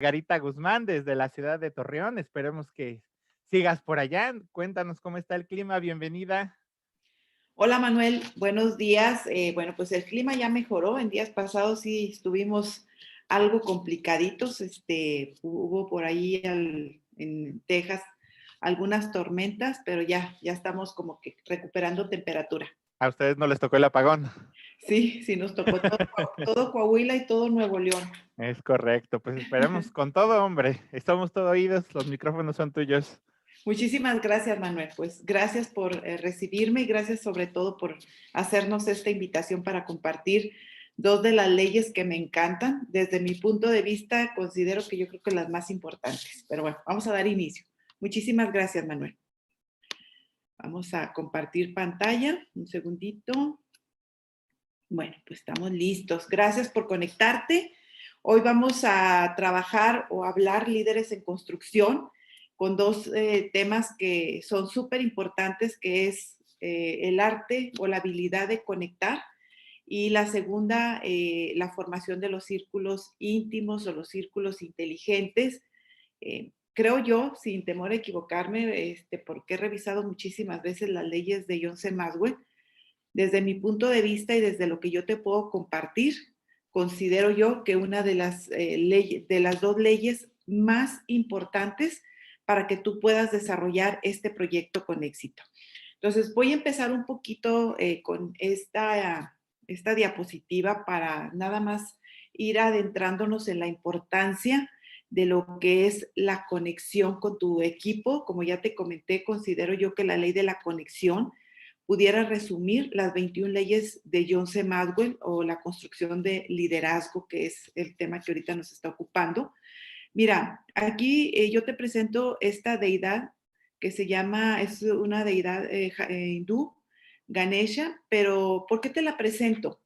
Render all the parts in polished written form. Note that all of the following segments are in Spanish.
Garita Guzmán desde la ciudad de Torreón. Esperemos que sigas por allá. Cuéntanos cómo está el clima. Bienvenida. Hola Manuel, buenos días. Bueno, pues el clima ya mejoró. En días pasados sí estuvimos algo complicaditos. Hubo por ahí en Texas algunas tormentas, pero ya estamos como que recuperando temperatura. A ustedes no les tocó el apagón. Sí, sí, nos tocó todo Coahuila y todo Nuevo León. Es correcto. Pues esperemos con todo, hombre. Estamos todo oídos. Los micrófonos son tuyos. Muchísimas gracias, Manuel. Pues gracias por recibirme y gracias sobre todo por hacernos esta invitación para compartir dos de las leyes que me encantan. Desde mi punto de vista, considero que yo creo que las más importantes. Pero bueno, vamos a dar inicio. Muchísimas gracias, Manuel. Vamos a compartir pantalla. Un segundito. Bueno, pues estamos listos. Gracias por conectarte. Hoy vamos a trabajar o hablar líderes en construcción con dos temas que son súper importantes, que es el arte o la habilidad de conectar y la segunda, la formación de los círculos íntimos o los círculos inteligentes. Creo yo, sin temor a equivocarme, porque he revisado muchísimas veces las leyes de John C. Maxwell, desde mi punto de vista y desde lo que yo te puedo compartir, considero yo que una de de las dos leyes más importantes para que tú puedas desarrollar este proyecto con éxito. Entonces, voy a empezar un poquito con esta diapositiva para nada más ir adentrándonos en la importancia de lo que es la conexión con tu equipo. Como ya te comenté, considero yo que la ley de la conexión pudiera resumir las 21 leyes de John C. Maxwell o la construcción de liderazgo, que es el tema que ahorita nos está ocupando. Mira, aquí yo te presento esta deidad que es una deidad hindú, Ganesha, pero ¿por qué te la presento?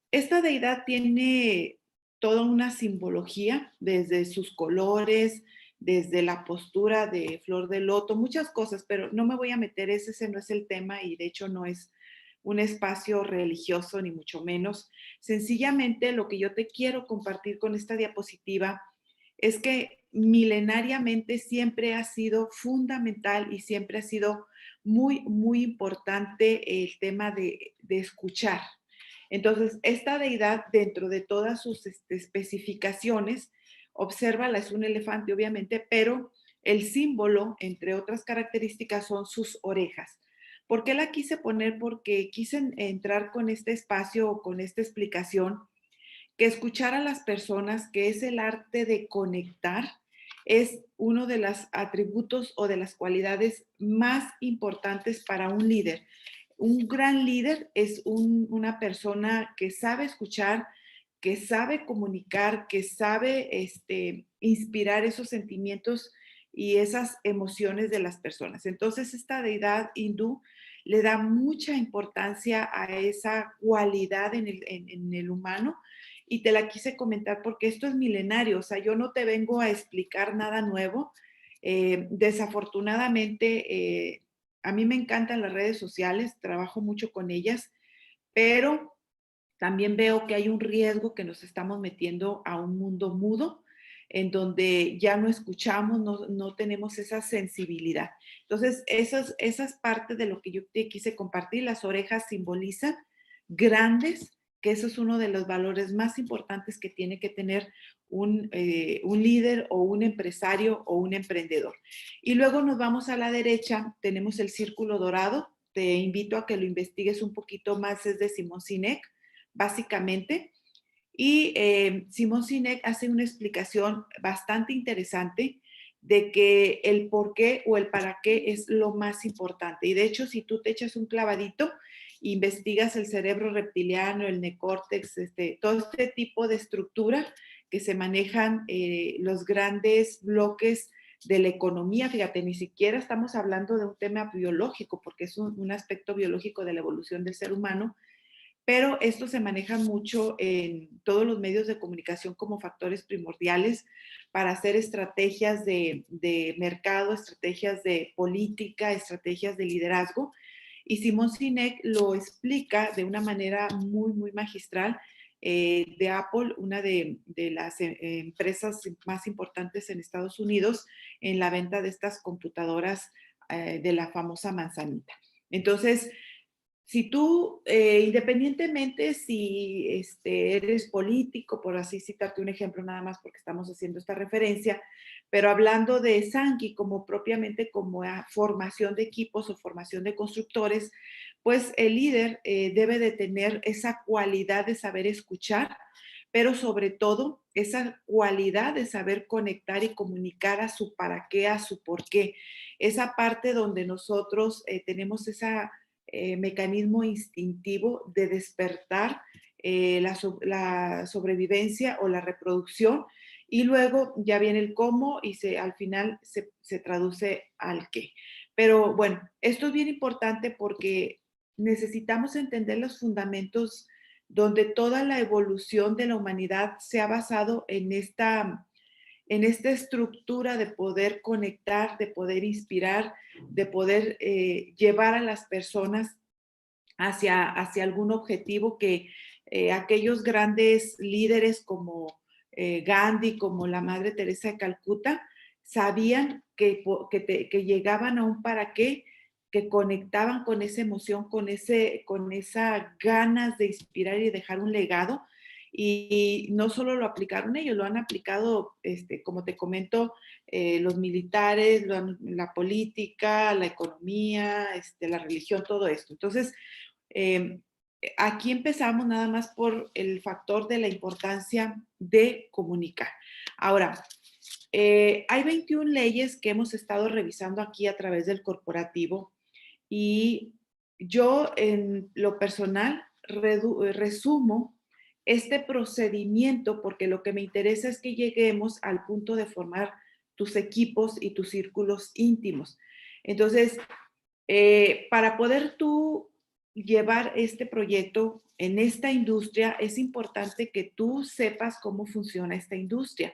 Esta deidad tiene toda una simbología, desde sus colores, desde la postura de flor de loto, muchas cosas, pero no me voy a meter, ese no es el tema y de hecho no es un espacio religioso ni mucho menos. Sencillamente lo que yo te quiero compartir con esta diapositiva es que milenariamente siempre ha sido fundamental y siempre ha sido muy importante el tema de escuchar. Entonces, esta deidad, dentro de todas sus especificaciones, obsérvala, es un elefante, obviamente, pero el símbolo, entre otras características, son sus orejas. ¿Por qué la quise poner? Porque quise entrar con este espacio o con esta explicación, que escuchar a las personas, que es el arte de conectar, es uno de los atributos o de las cualidades más importantes para un líder. Un gran líder es una persona que sabe escuchar, que sabe comunicar, que sabe inspirar esos sentimientos y esas emociones de las personas. Entonces, esta deidad hindú le da mucha importancia a esa cualidad en el humano y te la quise comentar porque esto es milenario, o sea, yo no te vengo a explicar nada nuevo. Desafortunadamente, a mí me encantan las redes sociales, trabajo mucho con ellas, pero también veo que hay un riesgo que nos estamos metiendo a un mundo mudo, en donde ya no escuchamos, no tenemos esa sensibilidad. Entonces, esa es parte de lo que yo te quise compartir. Las orejas simbolizan grandes, que eso es uno de los valores más importantes que tiene que tener un líder o un empresario o un emprendedor. Y luego nos vamos a la derecha, tenemos el círculo dorado. Te invito a que lo investigues un poquito más, es de Simón Sinek, básicamente. Y Simón Sinek hace una explicación bastante interesante de que el por qué o el para qué es lo más importante. Y de hecho, si tú te echas un clavadito, investigas el cerebro reptiliano, el neocórtex, todo este tipo de estructura que se manejan los grandes bloques de la economía, fíjate, ni siquiera estamos hablando de un tema biológico, porque es un aspecto biológico de la evolución del ser humano, pero esto se maneja mucho en todos los medios de comunicación como factores primordiales para hacer estrategias de mercado, estrategias de política, estrategias de liderazgo. Y Simón Sinek lo explica de una manera muy magistral de Apple, una de las empresas más importantes en Estados Unidos en la venta de estas computadoras de la famosa manzanita. Entonces, si tú, independientemente si eres político, por así citarte un ejemplo nada más porque estamos haciendo esta referencia, pero hablando de Sangui como propiamente como formación de equipos o formación de constructores, pues el líder debe de tener esa cualidad de saber escuchar, pero sobre todo esa cualidad de saber conectar y comunicar a su para qué, a su por qué. Esa parte donde nosotros tenemos esa mecanismo instintivo de despertar la sobrevivencia o la reproducción y luego ya viene el cómo y al final se traduce al qué. Pero bueno, esto es bien importante porque necesitamos entender los fundamentos donde toda la evolución de la humanidad se ha basado en esta estructura de poder conectar, de poder inspirar, de poder llevar a las personas hacia algún objetivo que aquellos grandes líderes como Gandhi, como la Madre Teresa de Calcuta, sabían que llegaban a un para qué, que conectaban con esa emoción, con esa ganas de inspirar y dejar un legado. Y no solo lo aplicaron ellos, lo han aplicado, como te comento, los militares, la política, la economía, la religión, todo esto. Entonces, eh, aquí empezamos nada más por el factor de la importancia de comunicar. Ahora, hay 21 leyes que hemos estado revisando aquí a través del corporativo y yo en lo personal resumo este procedimiento porque lo que me interesa es que lleguemos al punto de formar tus equipos y tus círculos íntimos. Entonces, para poder tú llevar este proyecto en esta industria, es importante que tú sepas cómo funciona esta industria.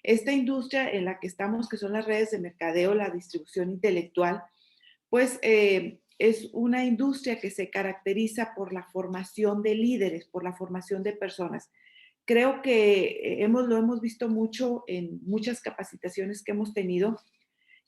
Esta industria en la que estamos, que son las redes de mercadeo, la distribución intelectual, pues es una industria que se caracteriza por la formación de líderes, por la formación de personas. Creo que lo hemos visto mucho en muchas capacitaciones que hemos tenido,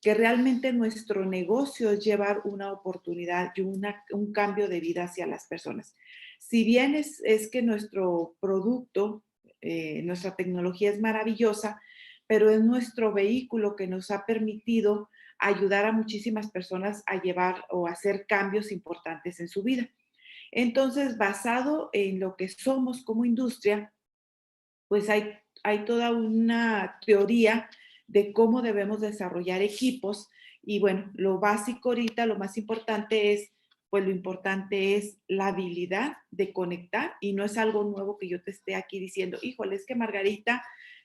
que realmente nuestro negocio es llevar una oportunidad y un cambio de vida hacia las personas. Si bien es que nuestro producto, nuestra tecnología es maravillosa, pero es nuestro vehículo que nos ha permitido ayudar a muchísimas personas a llevar o hacer cambios importantes en su vida. Entonces, basado en lo que somos como industria, pues hay toda una teoría de cómo debemos desarrollar equipos y bueno, lo básico ahorita, lo más importante es, pues lo importante es la habilidad de conectar y no es algo nuevo que yo te esté aquí diciendo, híjole, es que Margarita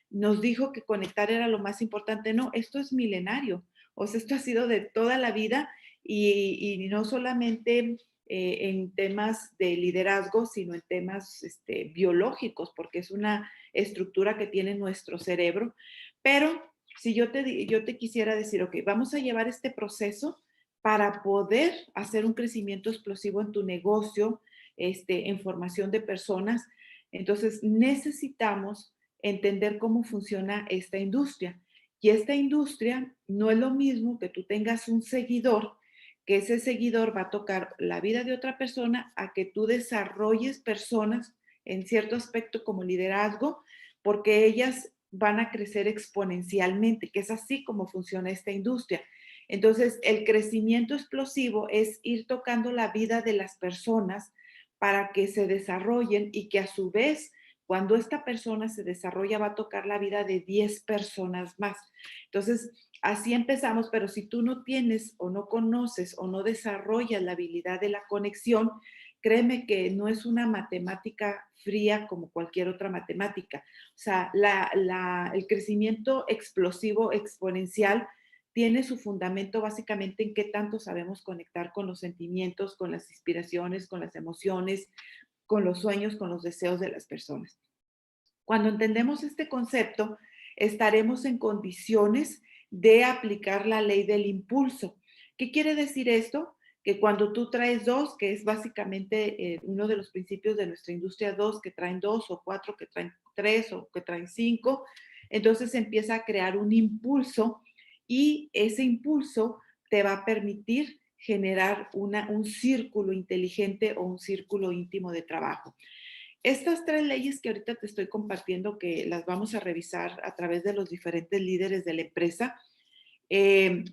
nos dijo que conectar era lo más importante. No, esto es milenario, o sea, esto ha sido de toda la vida y no solamente en temas de liderazgo, sino en temas biológicos, porque es una estructura que tiene nuestro cerebro. Pero si yo te quisiera decir, ok, vamos a llevar este proceso para poder hacer un crecimiento explosivo en tu negocio, en formación de personas, entonces necesitamos entender cómo funciona esta industria. Y esta industria no es lo mismo que tú tengas un seguidor, que ese seguidor va a tocar la vida de otra persona, a que tú desarrolles personas en cierto aspecto como liderazgo, porque ellas van a crecer exponencialmente, que es así como funciona esta industria. Entonces, el crecimiento explosivo es ir tocando la vida de las personas para que se desarrollen y que a su vez, cuando esta persona se desarrolla, va a tocar la vida de 10 personas más. Entonces, así empezamos, pero si tú no tienes o no conoces o no desarrollas la habilidad de la conexión, créeme que no es una matemática fría como cualquier otra matemática. O sea, el crecimiento explosivo, exponencial, tiene su fundamento básicamente en qué tanto sabemos conectar con los sentimientos, con las inspiraciones, con las emociones, con los sueños, con los deseos de las personas. Cuando entendemos este concepto, estaremos en condiciones de aplicar la ley del impulso. ¿Qué quiere decir esto? que cuando tú traes dos, que es básicamente uno de los principios de nuestra industria, dos que traen dos o cuatro que traen tres o que traen cinco, entonces empieza a crear un impulso y ese impulso te va a permitir generar un círculo inteligente o un círculo íntimo de trabajo. Estas tres leyes que ahorita te estoy compartiendo, que las vamos a revisar a través de los diferentes líderes de la empresa, eh,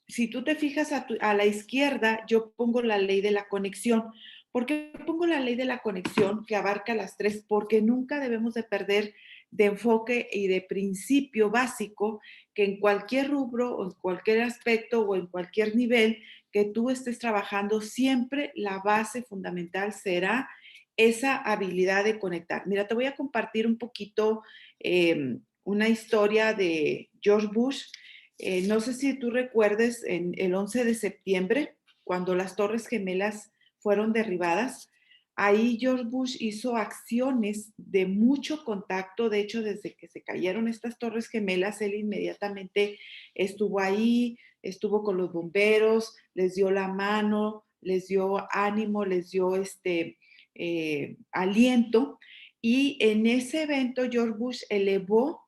si tú te fijas a la izquierda, yo pongo la ley de la conexión. ¿Por qué pongo la ley de la conexión que abarca las tres? Porque nunca debemos de perder de enfoque y de principio básico que en cualquier rubro o en cualquier aspecto o en cualquier nivel que tú estés trabajando, siempre la base fundamental será esa habilidad de conectar. Mira, te voy a compartir un poquito una historia de George Bush. No sé si tú recuerdes en el 11 de septiembre, cuando las Torres Gemelas fueron derribadas, ahí George Bush hizo acciones de mucho contacto. De hecho, desde que se cayeron estas Torres Gemelas, él inmediatamente estuvo ahí, estuvo con los bomberos, les dio la mano, les dio ánimo, les dio aliento. Y en ese evento George Bush elevó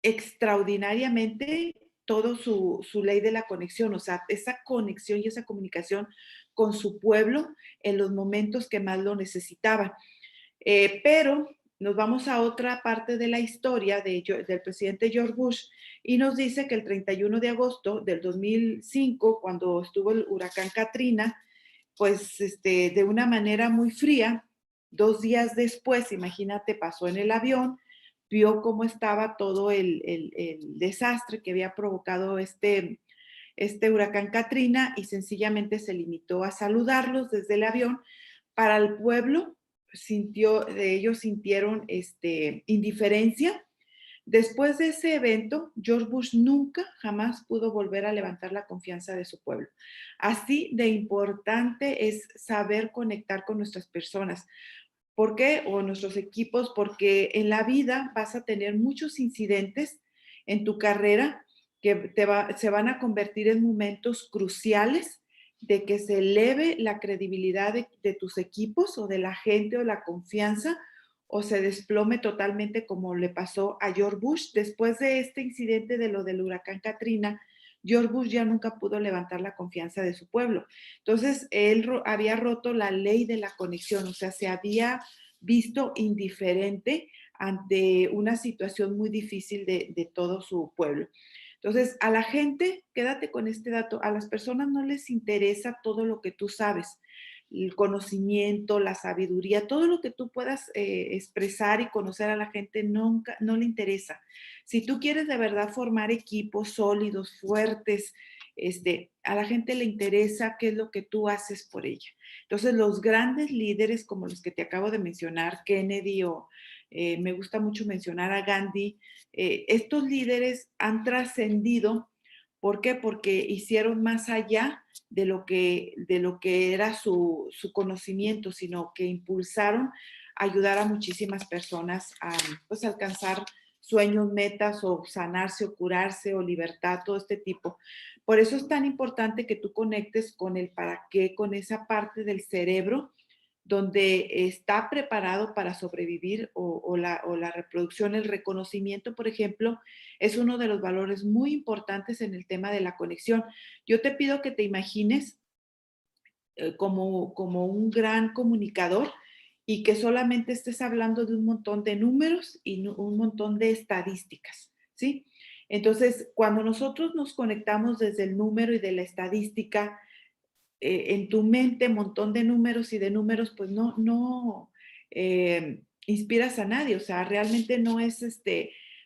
extraordinariamente todo su ley de la conexión, o sea, esa conexión y esa comunicación con su pueblo en los momentos que más lo necesitaban. Pero nos vamos a otra parte de la historia del presidente George Bush y nos dice que el 31 de agosto del 2005, cuando estuvo el huracán Katrina, pues de una manera muy fría, 2 días después, imagínate, pasó en el avión, vio cómo estaba todo el desastre que había provocado este huracán Katrina y sencillamente se limitó a saludarlos desde el avión. Para el pueblo, ellos sintieron indiferencia. Después de ese evento, George Bush nunca, jamás pudo volver a levantar la confianza de su pueblo. Así de importante es saber conectar con nuestras personas. ¿Por qué? O nuestros equipos, porque en la vida vas a tener muchos incidentes en tu carrera que se van a convertir en momentos cruciales de que se eleve la credibilidad de tus equipos o de la gente o la confianza o se desplome totalmente como le pasó a George Bush. Después de este incidente de lo del huracán Katrina, George Bush ya nunca pudo levantar la confianza de su pueblo. Entonces, él había roto la ley de la conexión, o sea, se había visto indiferente ante una situación muy difícil de todo su pueblo. Entonces, a la gente, quédate con este dato, a las personas no les interesa todo lo que tú sabes, el conocimiento, la sabiduría, todo lo que tú puedas expresar y conocer a la gente nunca, no le interesa. Si tú quieres de verdad formar equipos sólidos, fuertes, a la gente le interesa qué es lo que tú haces por ella. Entonces, los grandes líderes como los que te acabo de mencionar, Kennedy o me gusta mucho mencionar a Gandhi, estos líderes han trascendido. ¿Por qué? Porque hicieron más allá de lo que era su conocimiento, sino que impulsaron a ayudar a muchísimas personas a pues, alcanzar sueños, metas o sanarse o curarse o libertad, todo este tipo. Por eso es tan importante que tú conectes con el para qué, con esa parte del cerebro donde está preparado para sobrevivir o la reproducción. El reconocimiento, por ejemplo, es uno de los valores muy importantes en el tema de la conexión. Yo te pido que te imagines como un gran comunicador y que solamente estés hablando de un montón de números y un montón de estadísticas, ¿sí? Entonces, cuando nosotros nos conectamos desde el número y de la estadística, en tu mente, montón de números y de números, pues no inspiras a nadie, o sea, realmente no es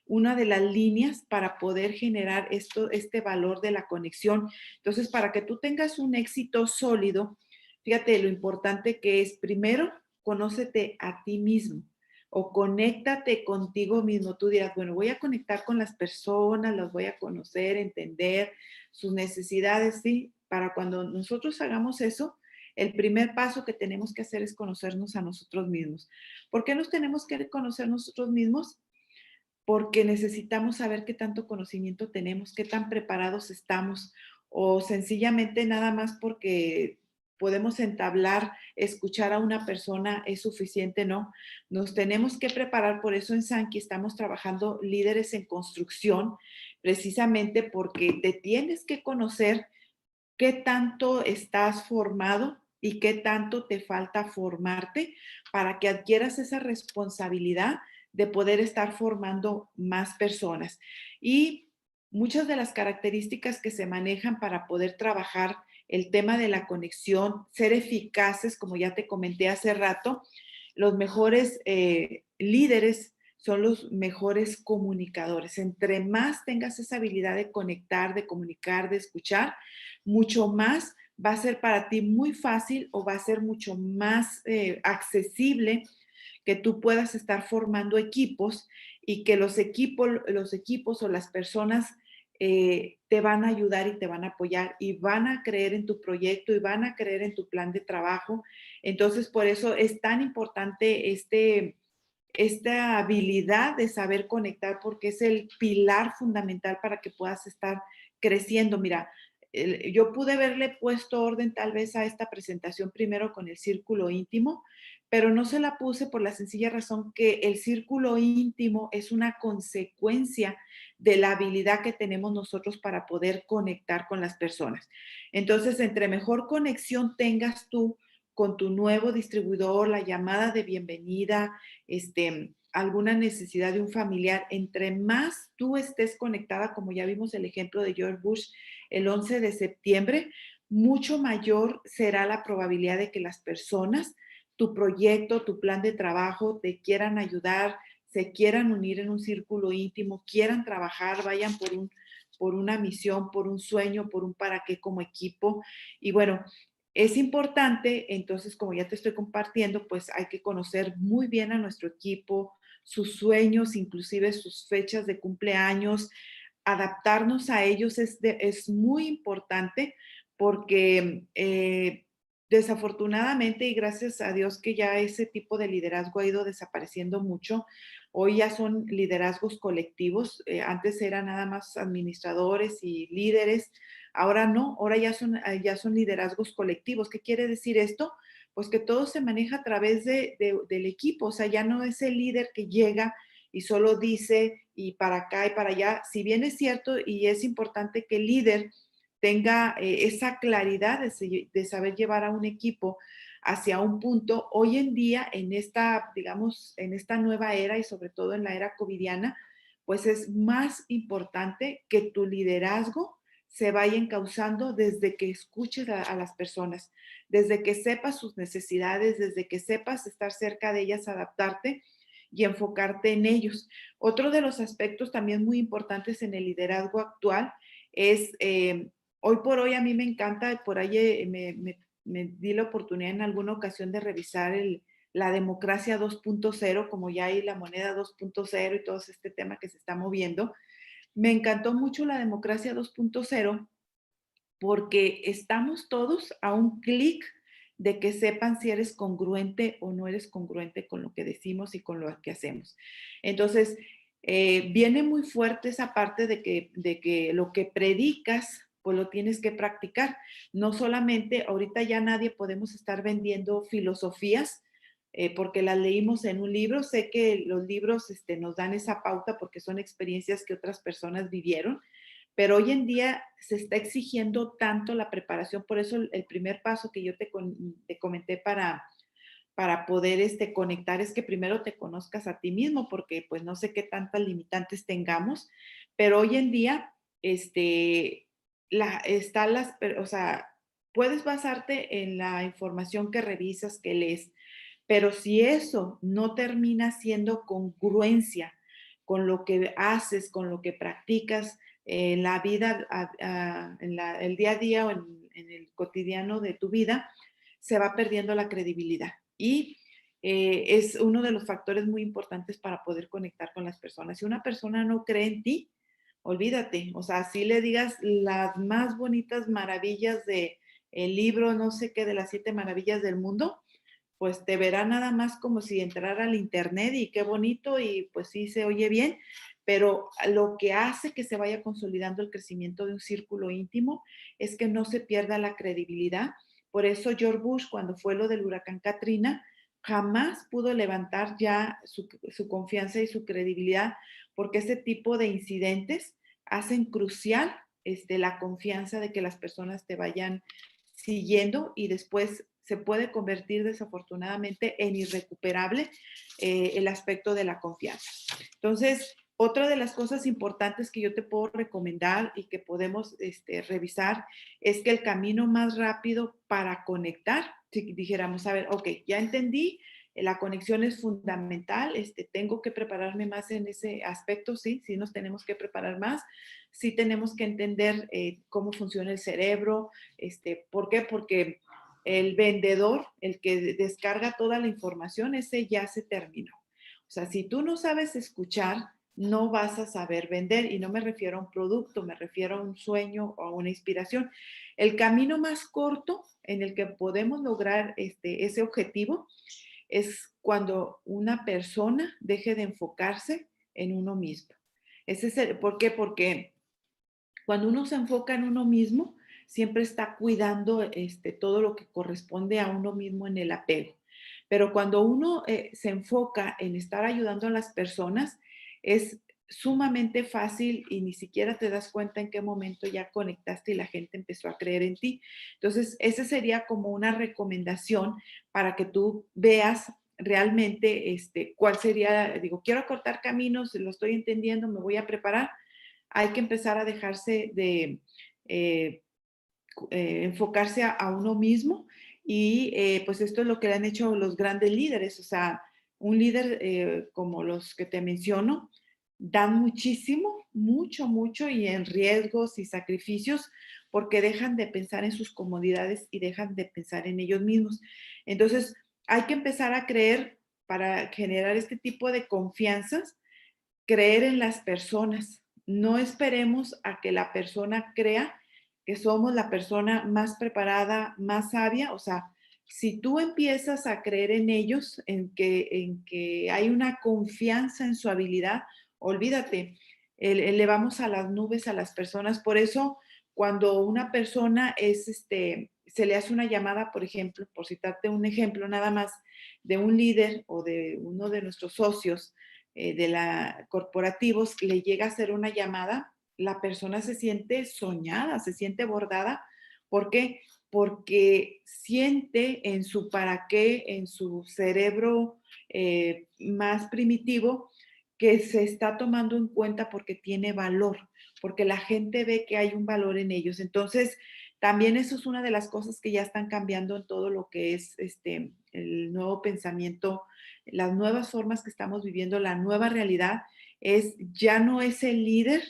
una de las líneas para poder generar este valor de la conexión. Entonces, para que tú tengas un éxito sólido, fíjate lo importante que es, primero, conócete a ti mismo o conéctate contigo mismo. Tú dirás, bueno, voy a conectar con las personas, las voy a conocer, entender sus necesidades, ¿sí? Para cuando nosotros hagamos eso, el primer paso que tenemos que hacer es conocernos a nosotros mismos. ¿Por qué nos tenemos que conocer nosotros mismos? Porque necesitamos saber qué tanto conocimiento tenemos, qué tan preparados estamos o sencillamente nada más porque podemos entablar, escuchar a una persona es suficiente, no. Nos tenemos que preparar, por eso en Sankey estamos trabajando líderes en construcción, precisamente porque te tienes que conocer qué tanto estás formado y qué tanto te falta formarte para que adquieras esa responsabilidad de poder estar formando más personas. Y muchas de las características que se manejan para poder trabajar el tema de la conexión, ser eficaces, como ya te comenté hace rato, los mejores líderes son los mejores comunicadores. Entre más tengas esa habilidad de conectar, de comunicar, de escuchar, mucho más va a ser para ti muy fácil o va a ser mucho más accesible que tú puedas estar formando equipos y que los equipos o las personas te van a ayudar y te van a apoyar y van a creer en tu proyecto y van a creer en tu plan de trabajo. Entonces, por eso es tan importante esta habilidad de saber conectar porque es el pilar fundamental para que puedas estar creciendo. Mira, yo pude haberle puesto orden tal vez a esta presentación primero con el círculo íntimo, pero no se la puse por la sencilla razón que el círculo íntimo es una consecuencia de la habilidad que tenemos nosotros para poder conectar con las personas. Entonces, entre mejor conexión tengas tú con tu nuevo distribuidor, la llamada de bienvenida, alguna necesidad de un familiar, entre más tú estés conectada, como ya vimos el ejemplo de George Bush el 11 de septiembre, mucho mayor será la probabilidad de que las personas, tu proyecto, tu plan de trabajo, te quieran ayudar, se quieran unir en un círculo íntimo, quieran trabajar, vayan por una misión, por un sueño, por un para qué como equipo. Y bueno, es importante, entonces, como ya te estoy compartiendo, pues hay que conocer muy bien a nuestro equipo, sus sueños, inclusive sus fechas de cumpleaños, adaptarnos a ellos es muy importante porque desafortunadamente y gracias a Dios que ya ese tipo de liderazgo ha ido desapareciendo mucho. Hoy ya son liderazgos colectivos, antes eran nada más administradores y líderes, ahora no, ahora ya son liderazgos colectivos. ¿Qué quiere decir esto? Pues que todo se maneja a través del equipo, o sea, ya no es el líder que llega y solo dice y para acá y para allá. Si bien es cierto y es importante que el líder tenga esa claridad de saber llevar a un equipo hacia un punto, hoy en día en esta, digamos, en esta nueva era y sobre todo en la era covidiana, pues es más importante que tu liderazgo se vaya encauzando desde que escuches a las personas, desde que sepas sus necesidades, desde que sepas estar cerca de ellas, adaptarte y enfocarte en ellos. Otro de los aspectos también muy importantes en el liderazgo actual es, hoy por hoy a mí me encanta, por ahí me di la oportunidad en alguna ocasión de revisar la democracia 2.0, como ya hay la moneda 2.0 y todo este tema que se está moviendo. Me encantó mucho la democracia 2.0 porque estamos todos a un clic de que sepan si eres congruente o no eres congruente con lo que decimos y con lo que hacemos. Entonces, viene muy fuerte esa parte de que lo que predicas, pues lo tienes que practicar. No solamente, ahorita ya nadie podemos estar vendiendo filosofías, porque las leímos en un libro. Sé que los libros nos dan esa pauta porque son experiencias que otras personas vivieron, pero hoy en día se está exigiendo tanto la preparación, por eso el primer paso que yo te comenté para poder conectar es que primero te conozcas a ti mismo, porque pues no sé qué tantas limitantes tengamos, pero hoy en día, o sea, puedes basarte en la información que revisas, que lees, pero si eso no termina siendo congruencia con lo que haces, con lo que practicas en la vida, el día a día o en el cotidiano de tu vida, se va perdiendo la credibilidad. Y es uno de los factores muy importantes para poder conectar con las personas. Si una persona no cree en ti, olvídate. O sea, si le digas las más bonitas maravillas de el libro, no sé qué, de las 7 maravillas del mundo, pues te verá nada más como si entrara al internet y qué bonito y pues sí se oye bien, pero lo que hace que se vaya consolidando el crecimiento de un círculo íntimo es que no se pierda la credibilidad. Por eso George Bush, cuando fue lo del huracán Katrina, jamás pudo levantar ya su confianza y su credibilidad, porque ese tipo de incidentes hacen crucial la confianza de que las personas te vayan siguiendo y después se puede convertir desafortunadamente en irrecuperable el aspecto de la confianza. Entonces, otra de las cosas importantes que yo te puedo recomendar y que podemos revisar es que el camino más rápido para conectar, si dijéramos, a ver, ok, ya entendí, la conexión es fundamental, tengo que prepararme más en ese aspecto, sí, sí nos tenemos que preparar más, sí tenemos que entender cómo funciona el cerebro, ¿por qué? Porque el vendedor, el que descarga toda la información, ese ya se terminó. O sea, si tú no sabes escuchar, no vas a saber vender y no me refiero a un producto, me refiero a un sueño o a una inspiración. El camino más corto en el que podemos lograr ese objetivo es cuando una persona deje de enfocarse en uno mismo. ¿Por qué? Porque cuando uno se enfoca en uno mismo, siempre está cuidando todo lo que corresponde a uno mismo en el apego. Pero cuando uno se enfoca en estar ayudando a las personas, es sumamente fácil y ni siquiera te das cuenta en qué momento ya conectaste y la gente empezó a creer en ti. Entonces, esa sería como una recomendación para que tú veas realmente cuál sería, digo, quiero cortar caminos, lo estoy entendiendo, me voy a preparar. Hay que empezar a dejarse de eh, enfocarse a uno mismo y pues esto es lo que han hecho los grandes líderes, o sea, un líder como los que te menciono, dan muchísimo, mucho, mucho y en riesgos y sacrificios porque dejan de pensar en sus comodidades y dejan de pensar en ellos mismos. Entonces, hay que empezar a creer para generar este tipo de confianzas, creer en las personas. No esperemos a que la persona crea que somos la persona más preparada, más sabia. O sea, si tú empiezas a creer en ellos, en que hay una confianza en su habilidad, olvídate, elevamos a las nubes a las personas. Por eso, cuando una persona se le hace una llamada, por ejemplo, por citarte un ejemplo nada más, de un líder o de uno de nuestros socios, de la corporativos, le llega a hacer una llamada, la persona se siente soñada, se siente bordada. ¿Por qué? Porque siente en su para qué, en su cerebro más primitivo, que se está tomando en cuenta porque tiene valor, porque la gente ve que hay un valor en ellos. Entonces, también eso es una de las cosas que ya están cambiando en todo lo que es el nuevo pensamiento, las nuevas formas que estamos viviendo, la nueva realidad ya no es el líder,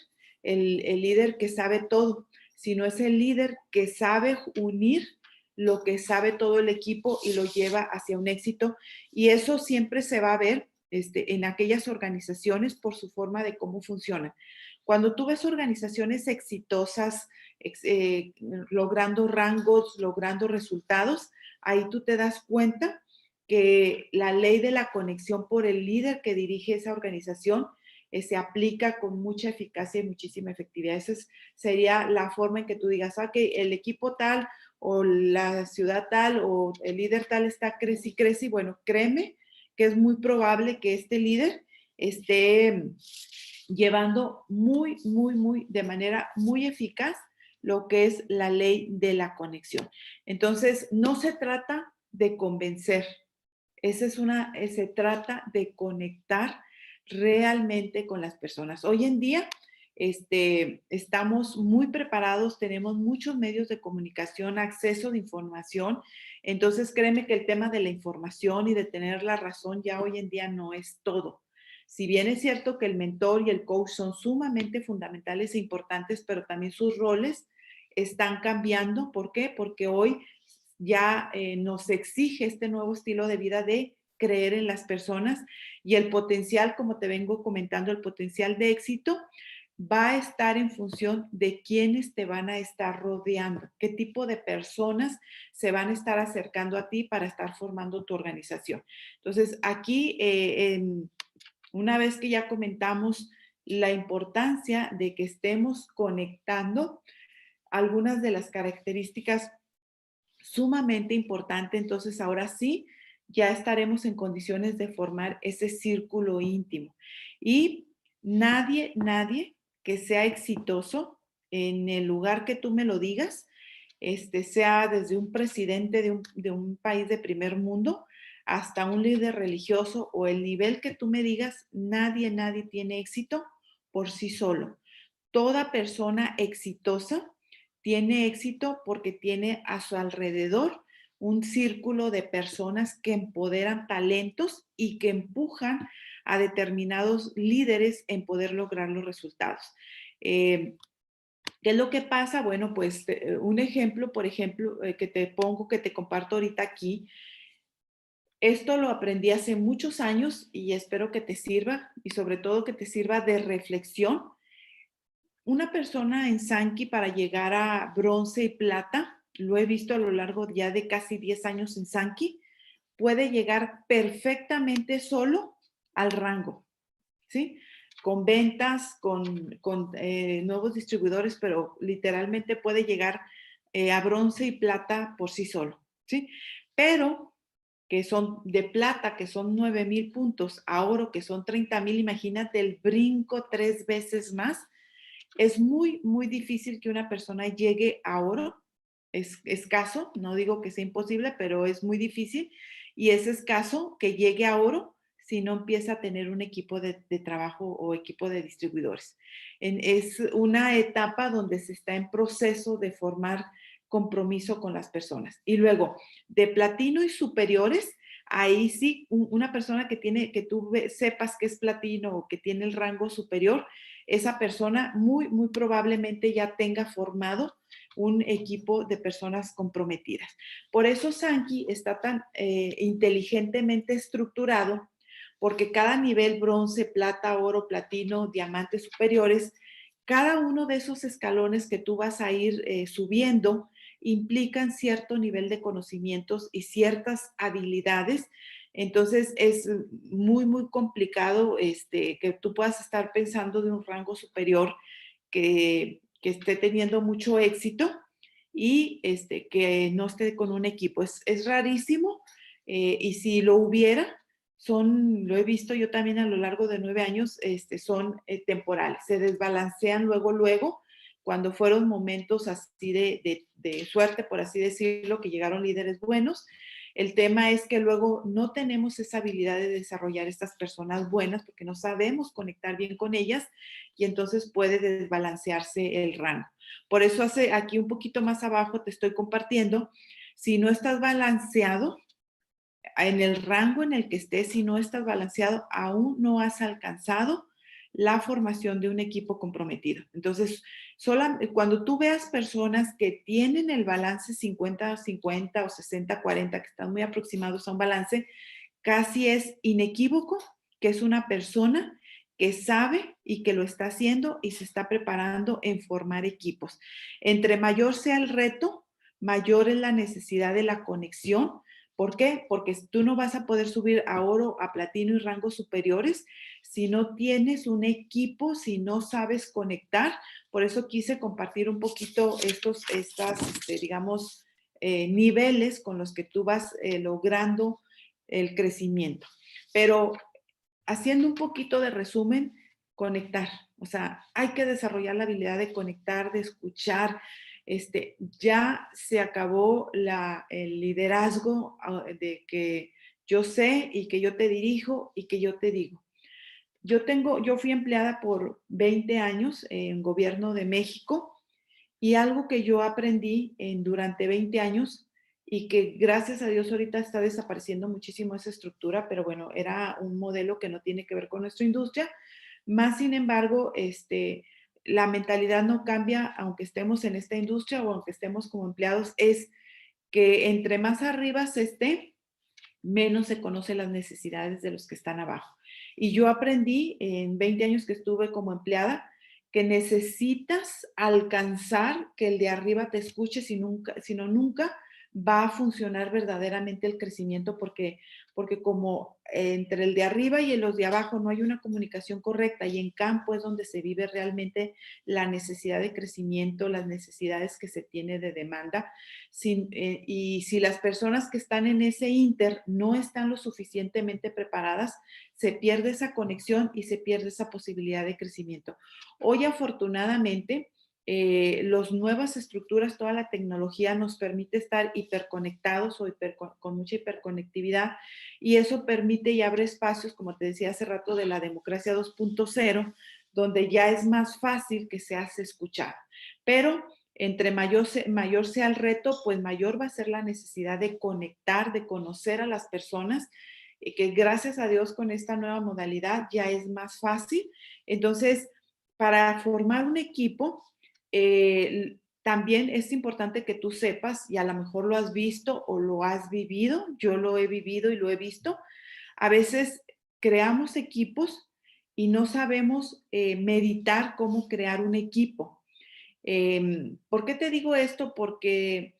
el líder que sabe todo, sino es el líder que sabe unir lo que sabe todo el equipo y lo lleva hacia un éxito. Y eso siempre se va a ver en aquellas organizaciones por su forma de cómo funcionan. Cuando tú ves organizaciones exitosas, logrando rangos, logrando resultados, ahí tú te das cuenta que la ley de la conexión por el líder que dirige esa organización se aplica con mucha eficacia y muchísima efectividad. Sería la forma en que tú digas, que el equipo tal o la ciudad tal o el líder tal está crece y crece. Y bueno, créeme que es muy probable que este líder esté llevando muy, muy, muy, de manera muy eficaz lo que es la ley de la conexión. Entonces, no se trata de convencer, se trata de conectar realmente con las personas. Hoy en día estamos muy preparados, tenemos muchos medios de comunicación, acceso de información. Entonces, créeme que el tema de la información y de tener la razón ya hoy en día no es todo. Si bien es cierto que el mentor y el coach son sumamente fundamentales e importantes, pero también sus roles están cambiando. ¿Por qué? Porque hoy ya nos exige este nuevo estilo de vida de creer en las personas y el potencial, como te vengo comentando, el potencial de éxito va a estar en función de quiénes te van a estar rodeando, qué tipo de personas se van a estar acercando a ti para estar formando tu organización. Entonces, aquí, una vez que ya comentamos la importancia de que estemos conectando algunas de las características sumamente importante, entonces ahora sí, ya estaremos en condiciones de formar ese círculo íntimo. Y nadie que sea exitoso en el lugar que tú me lo digas, sea desde un presidente de un país de primer mundo hasta un líder religioso o el nivel que tú me digas, nadie tiene éxito por sí solo. Toda persona exitosa tiene éxito porque tiene a su alrededor un círculo de personas que empoderan talentos y que empujan a determinados líderes en poder lograr los resultados. Eh, ¿Qué es lo que pasa? Bueno, pues un ejemplo, por ejemplo, que te pongo, que te comparto ahorita aquí. Esto lo aprendí hace muchos años y espero que te sirva y sobre todo que te sirva de reflexión. Una persona en Sankey para llegar a bronce y plata, lo he visto a lo largo ya de casi 10 años en Sankey, puede llegar perfectamente solo al rango, ¿sí? Con ventas, con nuevos distribuidores, pero literalmente puede llegar a bronce y plata por sí solo, ¿sí? Pero que son de plata, que son 9,000 puntos, a oro, que son 30,000, imagínate el brinco 3 veces más. Es muy difícil que una persona llegue a oro. Es escaso, no digo que sea imposible, pero es muy difícil. Y es escaso que llegue a oro si no empieza a tener un equipo de trabajo o equipo de distribuidores. Es una etapa donde se está en proceso de formar compromiso con las personas. Y luego, de platino y superiores, ahí sí, una persona que tú sepas que es platino o que tiene el rango superior, esa persona muy probablemente ya tenga formado un equipo de personas comprometidas. Por eso Sankey está tan inteligentemente estructurado, porque cada nivel, bronce, plata, oro, platino, diamantes superiores, cada uno de esos escalones que tú vas a ir subiendo implican cierto nivel de conocimientos y ciertas habilidades. Entonces es muy complicado que tú puedas estar pensando de un rango superior que esté teniendo mucho éxito y que no esté con un equipo. Es rarísimo y si lo hubiera, lo he visto yo también a lo largo de 9 años, son temporales. Se desbalancean luego, cuando fueron momentos así de suerte, por así decirlo, que llegaron líderes buenos. El tema es que luego no tenemos esa habilidad de desarrollar estas personas buenas porque no sabemos conectar bien con ellas y entonces puede desbalancearse el rango. Por eso aquí un poquito más abajo te estoy compartiendo, si no estás balanceado, en el rango en el que estés, si no estás balanceado, aún no has alcanzado la formación de un equipo comprometido. Entonces, cuando tú veas personas que tienen el balance 50-50 o 60-40, que están muy aproximados a un balance, casi es inequívoco que es una persona que sabe y que lo está haciendo y se está preparando en formar equipos. Entre mayor sea el reto, mayor es la necesidad de la conexión. ¿Por qué? Porque tú no vas a poder subir a oro, a platino y rangos superiores si no tienes un equipo, si no sabes conectar. Por eso quise compartir un poquito digamos, niveles con los que tú vas logrando el crecimiento. Pero haciendo un poquito de resumen, conectar. O sea, hay que desarrollar la habilidad de conectar, de escuchar. Ya se acabó el liderazgo de que yo sé y que yo te dirijo y que yo te digo. Yo fui empleada por 20 años en gobierno de México y algo que yo aprendí durante 20 años y que gracias a Dios ahorita está desapareciendo muchísimo esa estructura, pero bueno, era un modelo que no tiene que ver con nuestra industria. Más sin embargo, la mentalidad no cambia aunque estemos en esta industria o aunque estemos como empleados, es que entre más arriba se esté, menos se conocen las necesidades de los que están abajo. Y yo aprendí en 20 años que estuve como empleada que necesitas alcanzar que el de arriba te escuche, sino nunca va a funcionar verdaderamente el crecimiento porque como entre el de arriba y los de abajo no hay una comunicación correcta y en campo es donde se vive realmente la necesidad de crecimiento, las necesidades que se tiene de demanda. Y si las personas que están en ese inter no están lo suficientemente preparadas, se pierde esa conexión y se pierde esa posibilidad de crecimiento. Hoy, afortunadamente, las nuevas estructuras, toda la tecnología nos permite estar hiperconectados o con mucha hiperconectividad y eso permite y abre espacios, como te decía hace rato, de la democracia 2.0, donde ya es más fácil que se hace escuchar. Pero entre mayor sea el reto, pues mayor va a ser la necesidad de conectar, de conocer a las personas, que gracias a Dios con esta nueva modalidad ya es más fácil. Entonces, para formar un equipo, también es importante que tú sepas, y a lo mejor lo has visto o lo has vivido, yo lo he vivido y lo he visto, a veces creamos equipos y no sabemos meditar cómo crear un equipo. ¿Por qué te digo esto? Porque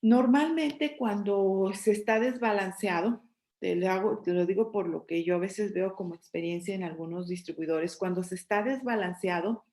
normalmente cuando se está desbalanceado, te lo digo por lo que yo a veces veo como experiencia en algunos distribuidores, cuando se está desbalanceado,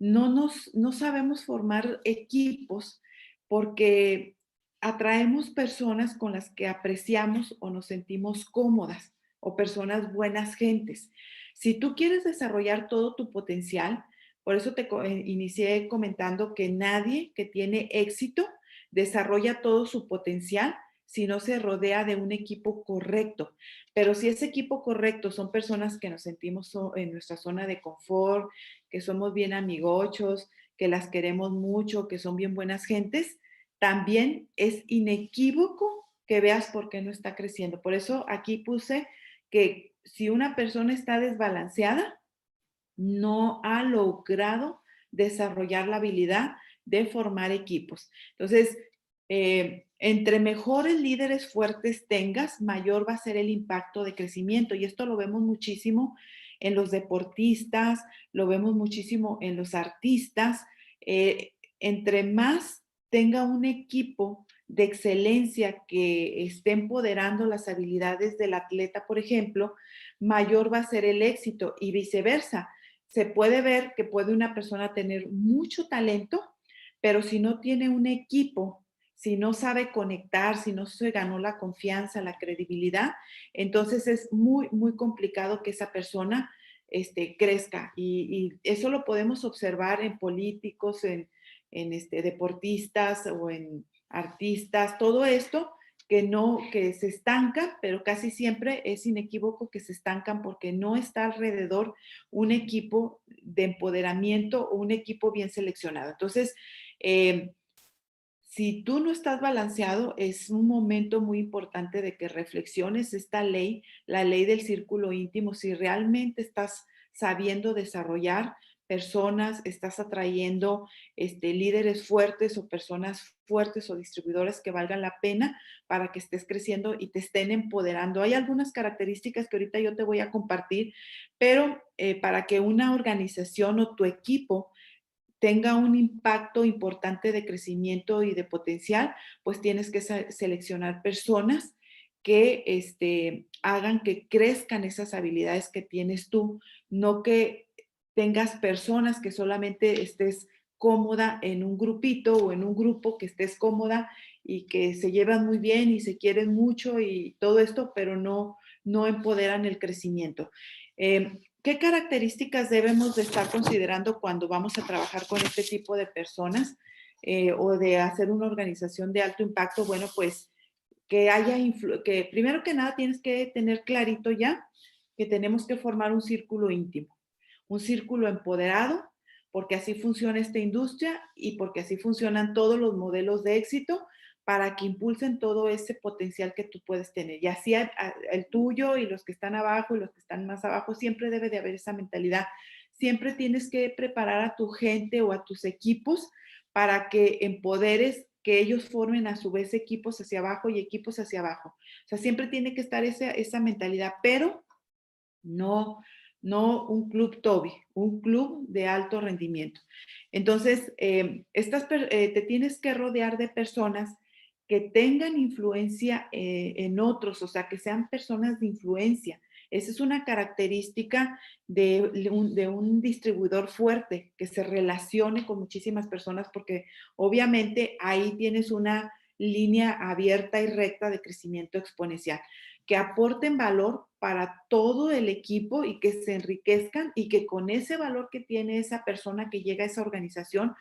no sabemos formar equipos porque atraemos personas con las que apreciamos o nos sentimos cómodas o personas buenas gentes. Si tú quieres desarrollar todo tu potencial, por eso inicié comentando que nadie que tiene éxito desarrolla todo su potencial si no se rodea de un equipo correcto. Pero si ese equipo correcto son personas que nos sentimos en nuestra zona de confort, que somos bien amigochos, que las queremos mucho, que son bien buenas gentes, también es inequívoco que veas por qué no está creciendo. Por eso aquí puse que si una persona está desbalanceada, no ha logrado desarrollar la habilidad de formar equipos. Entonces, entre mejores líderes fuertes tengas, mayor va a ser el impacto de crecimiento. Y esto lo vemos muchísimo en los deportistas, lo vemos muchísimo en los artistas. Entre más tenga un equipo de excelencia que esté empoderando las habilidades del atleta, por ejemplo, mayor va a ser el éxito y viceversa. Se puede ver que puede una persona tener mucho talento, pero si no tiene un equipo, si no sabe conectar, si no se ganó la confianza, la credibilidad, entonces es muy, muy complicado que esa persona crezca. Y eso lo podemos observar en políticos, en deportistas o en artistas, todo esto que se estanca, pero casi siempre es inequívoco que se estancan porque no está alrededor un equipo de empoderamiento o un equipo bien seleccionado. Entonces, si tú no estás balanceado, es un momento muy importante de que reflexiones esta ley, la ley del círculo íntimo, si realmente estás sabiendo desarrollar personas, estás atrayendo líderes fuertes o personas fuertes o distribuidores que valgan la pena para que estés creciendo y te estén empoderando. Hay algunas características que ahorita yo te voy a compartir, pero para que una organización o tu equipo tenga un impacto importante de crecimiento y de potencial, pues tienes que seleccionar personas que hagan que crezcan esas habilidades que tienes tú, no que tengas personas que solamente estés cómoda en un grupito o en un grupo que estés cómoda y que se llevan muy bien y se quieren mucho y todo esto, pero no empoderan el crecimiento. ¿Qué características debemos de estar considerando cuando vamos a trabajar con este tipo de personas o de hacer una organización de alto impacto? Bueno, pues que primero que nada tienes que tener clarito ya que tenemos que formar un círculo íntimo, un círculo empoderado, porque así funciona esta industria y porque así funcionan todos los modelos de éxito para que impulsen todo ese potencial que tú puedes tener. Y así el tuyo y los que están abajo y los que están más abajo, siempre debe de haber esa mentalidad. Siempre tienes que preparar a tu gente o a tus equipos para que empoderes, que ellos formen a su vez equipos hacia abajo y equipos hacia abajo. O sea, siempre tiene que estar esa mentalidad, pero no, no un club Toby, un club de alto rendimiento. Entonces, te tienes que rodear de personas que tengan influencia en otros, o sea, que sean personas de influencia. Esa es una característica de un distribuidor fuerte, que se relacione con muchísimas personas, porque obviamente ahí tienes una línea abierta y recta de crecimiento exponencial, que aporten valor para todo el equipo y que se enriquezcan y que con ese valor que tiene esa persona que llega a esa organización,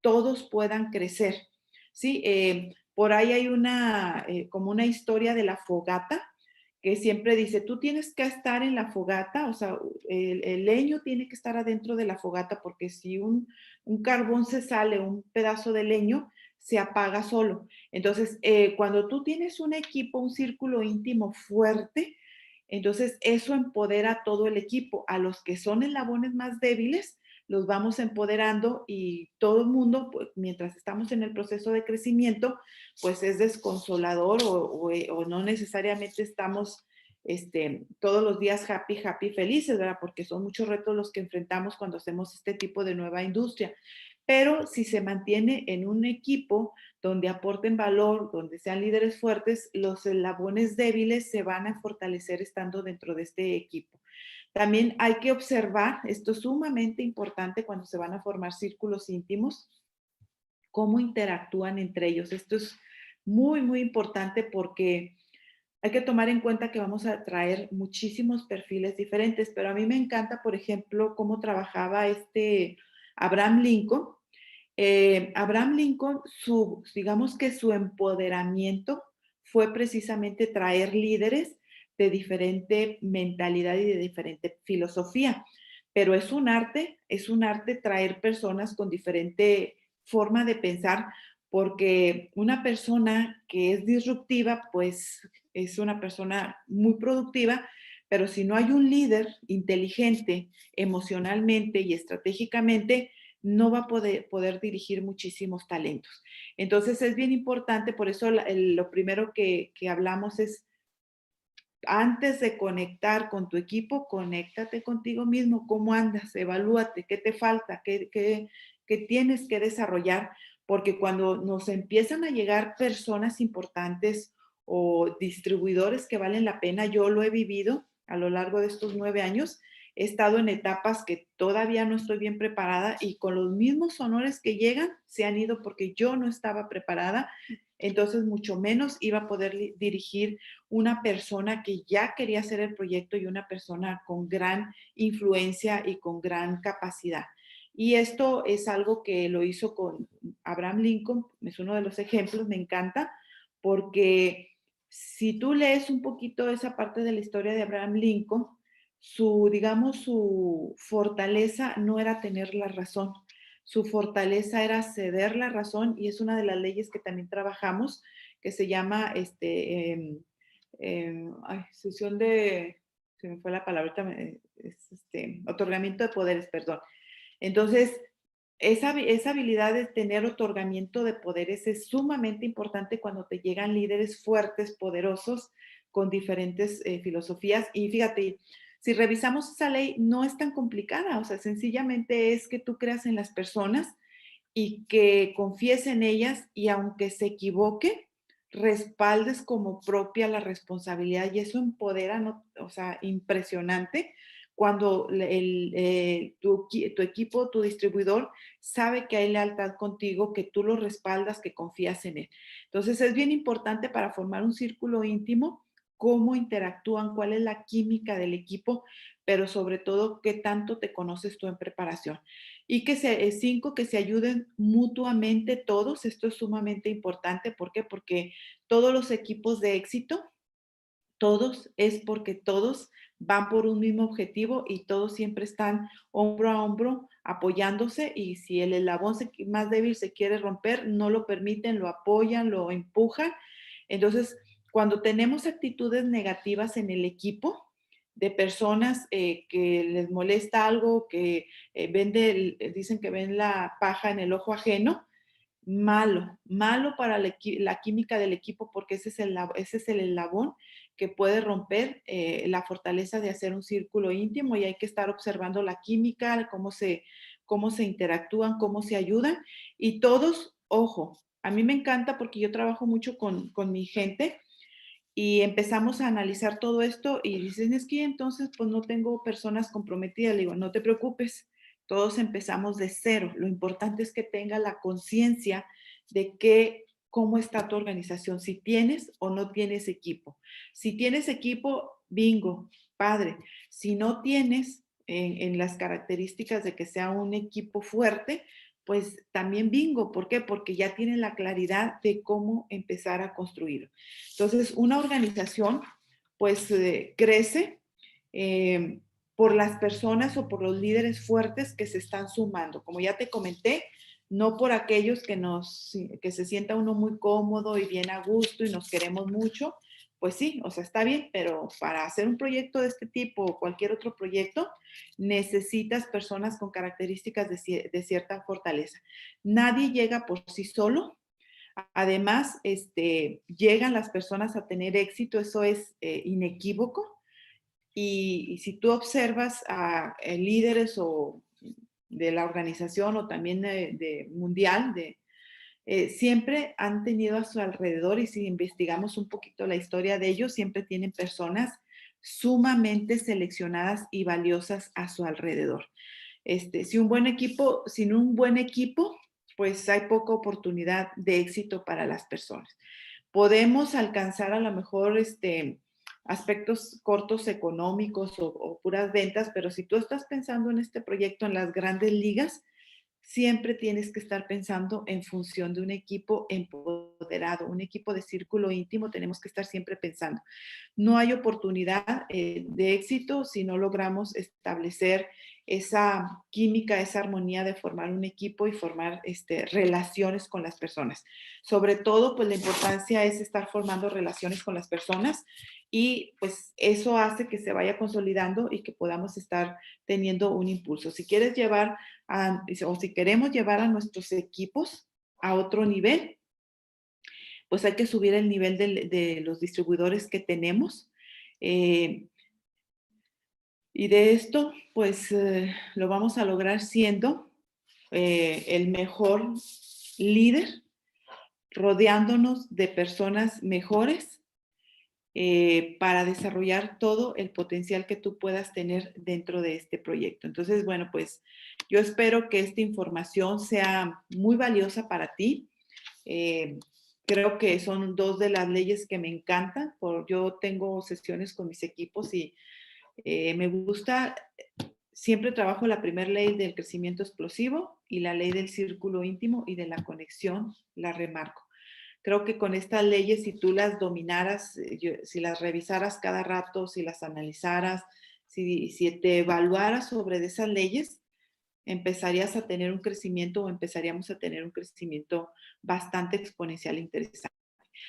todos puedan crecer. ¿Sí? Por ahí hay como una historia de la fogata que siempre dice, tú tienes que estar en la fogata, o sea, el leño tiene que estar adentro de la fogata porque si un carbón se sale, un pedazo de leño, se apaga solo. Entonces, cuando tú tienes un equipo, un círculo íntimo fuerte, entonces eso empodera a todo el equipo. A los que son eslabones más débiles, los vamos empoderando y todo el mundo, pues, mientras estamos en el proceso de crecimiento, pues es desconsolador o no necesariamente estamos todos los días happy, felices, ¿verdad? Porque son muchos retos los que enfrentamos cuando hacemos este tipo de nueva industria. Pero si se mantiene en un equipo donde aporten valor, donde sean líderes fuertes, los eslabones débiles se van a fortalecer estando dentro de este equipo. También hay que observar, esto es sumamente importante cuando se van a formar círculos íntimos, cómo interactúan entre ellos. Esto es muy, muy importante porque hay que tomar en cuenta que vamos a traer muchísimos perfiles diferentes, pero a mí me encanta, por ejemplo, cómo trabajaba Abraham Lincoln. Abraham Lincoln, digamos que su empoderamiento fue precisamente traer líderes de diferente mentalidad y de diferente filosofía, pero es un arte traer personas con diferente forma de pensar, porque una persona que es disruptiva, pues es una persona muy productiva, pero si no hay un líder inteligente emocionalmente y estratégicamente, no va a poder dirigir muchísimos talentos. Entonces es bien importante, por eso lo primero que hablamos es, antes de conectar con tu equipo, conéctate contigo mismo, cómo andas, evalúate, qué te falta, qué tienes que desarrollar, porque cuando nos empiezan a llegar personas importantes o distribuidores que valen la pena, yo lo he vivido a lo largo de estos 9 años, he estado en etapas que todavía no estoy bien preparada y con los mismos honores que llegan, se han ido porque yo no estaba preparada, entonces mucho menos iba a poder dirigir una persona que ya quería hacer el proyecto y una persona con gran influencia y con gran capacidad. Y esto es algo que lo hizo con Abraham Lincoln, es uno de los ejemplos, me encanta, porque si tú lees un poquito esa parte de la historia de Abraham Lincoln, digamos, su fortaleza no era tener la razón, su fortaleza era ceder la razón y es una de las leyes que también trabajamos, que se llama sucesión de, se me fue la palabra, otorgamiento de poderes, perdón. Entonces, esa habilidad de tener otorgamiento de poderes es sumamente importante cuando te llegan líderes fuertes, poderosos, con diferentes filosofías. Y fíjate, si revisamos esa ley, no es tan complicada, o sea, sencillamente es que tú creas en las personas y que confíes en ellas y aunque se equivoque, respaldes como propia la responsabilidad y eso empodera, ¿no? O sea, impresionante cuando tu equipo, tu distribuidor sabe que hay lealtad contigo, que tú lo respaldas, que confías en él. Entonces es bien importante para formar un círculo íntimo cómo interactúan, cuál es la química del equipo, pero sobre todo qué tanto te conoces tú en preparación. Y que se ayuden mutuamente todos. Esto es sumamente importante. ¿Por qué? Porque todos los equipos de éxito, todos, es porque todos van por un mismo objetivo y todos siempre están hombro a hombro apoyándose y si el eslabón más débil se quiere romper, no lo permiten, lo apoyan, lo empujan. Entonces, cuando tenemos actitudes negativas en el equipo, de personas que les molesta algo, que dicen que ven la paja en el ojo ajeno, malo, malo para la química del equipo porque ese es el eslabón que puede romper la fortaleza de hacer un círculo íntimo y hay que estar observando la química, cómo se interactúan, cómo se ayudan y todos, ojo, a mí me encanta porque yo trabajo mucho con mi gente y empezamos a analizar todo esto y dicen, es que entonces pues no tengo personas comprometidas. Le digo, no te preocupes, todos empezamos de cero. Lo importante es que tenga la conciencia de cómo está tu organización, si tienes o no tienes equipo. Si tienes equipo, bingo, padre. Si no tienes en las características de que sea un equipo fuerte, pues también bingo. ¿Por qué? Porque ya tienen la claridad de cómo empezar a construir. Entonces, una organización pues crece eh, por las personas o por los líderes fuertes que se están sumando. Como ya te comenté, no por aquellos que se sienta uno muy cómodo y bien a gusto y nos queremos mucho, pues sí, o sea, está bien, pero para hacer un proyecto de este tipo o cualquier otro proyecto, necesitas personas con características de cierta fortaleza. Nadie llega por sí solo. Además, llegan las personas a tener éxito, eso es inequívoco. Y si tú observas a líderes o de la organización o también de mundial, siempre han tenido a su alrededor, y si investigamos un poquito la historia de ellos, siempre tienen personas sumamente seleccionadas y valiosas a su alrededor. Sin un buen equipo, pues hay poca oportunidad de éxito para las personas. Podemos alcanzar a lo mejor aspectos cortos económicos o puras ventas, pero si tú estás pensando en este proyecto en las grandes ligas, siempre tienes que estar pensando en función de un equipo empoderado, un equipo de círculo íntimo, tenemos que estar siempre pensando. No hay oportunidad de éxito si no logramos establecer esa química, esa armonía de formar un equipo y formar relaciones con las personas. Sobre todo, pues la importancia es estar formando relaciones con las personas y pues eso hace que se vaya consolidando y que podamos estar teniendo un impulso. Si quieres llevar o si queremos llevar a nuestros equipos a otro nivel, pues hay que subir el nivel de los distribuidores que tenemos. Eh, y de esto, pues lo vamos a lograr siendo el mejor líder, rodeándonos de personas mejores para desarrollar todo el potencial que tú puedas tener dentro de este proyecto. Entonces, bueno, pues yo espero que esta información sea muy valiosa para ti. Creo que son dos de las leyes que me encantan. Yo tengo sesiones con mis equipos y me gusta, siempre trabajo la primera ley del crecimiento explosivo y la ley del círculo íntimo y de la conexión, la remarco. Creo que con estas leyes, si tú las dominaras, si las revisaras cada rato, si las analizaras, si te evaluaras sobre esas leyes, empezarías a tener un crecimiento o empezaríamos a tener un crecimiento bastante exponencial e interesante.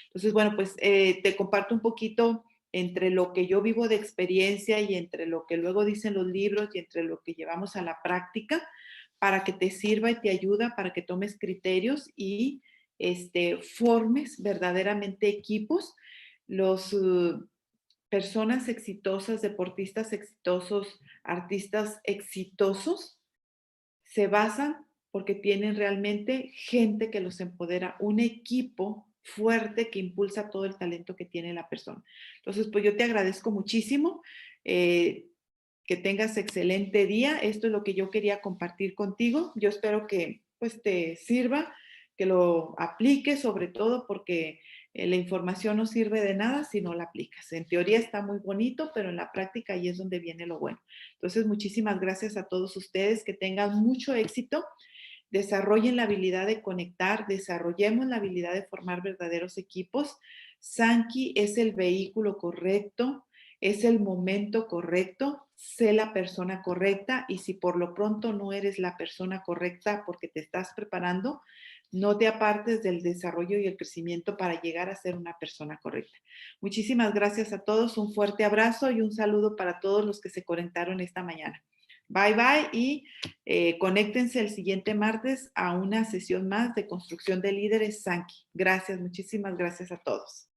Entonces, bueno, pues te comparto un poquito entre lo que yo vivo de experiencia y entre lo que luego dicen los libros y entre lo que llevamos a la práctica para que te sirva y te ayuda, para que tomes criterios y formes verdaderamente equipos. Los personas exitosas, deportistas exitosos, artistas exitosos, se basan porque tienen realmente gente que los empodera, un equipo fuerte que impulsa todo el talento que tiene la persona. Entonces, pues yo te agradezco muchísimo. Que tengas excelente día. Esto es lo que yo quería compartir contigo. Yo espero que pues te sirva, que lo apliques sobre todo porque la información no sirve de nada si no la aplicas. En teoría está muy bonito, pero en la práctica ahí es donde viene lo bueno. Entonces, muchísimas gracias a todos ustedes, que tengan mucho éxito, desarrollen la habilidad de conectar, desarrollemos la habilidad de formar verdaderos equipos. Sankey es el vehículo correcto, es el momento correcto, sé la persona correcta y si por lo pronto no eres la persona correcta porque te estás preparando, no te apartes del desarrollo y el crecimiento para llegar a ser una persona correcta. Muchísimas gracias a todos, un fuerte abrazo y un saludo para todos los que se conectaron esta mañana. Bye, bye y conéctense el siguiente martes a una sesión más de construcción de líderes Sankey. Gracias, muchísimas gracias a todos.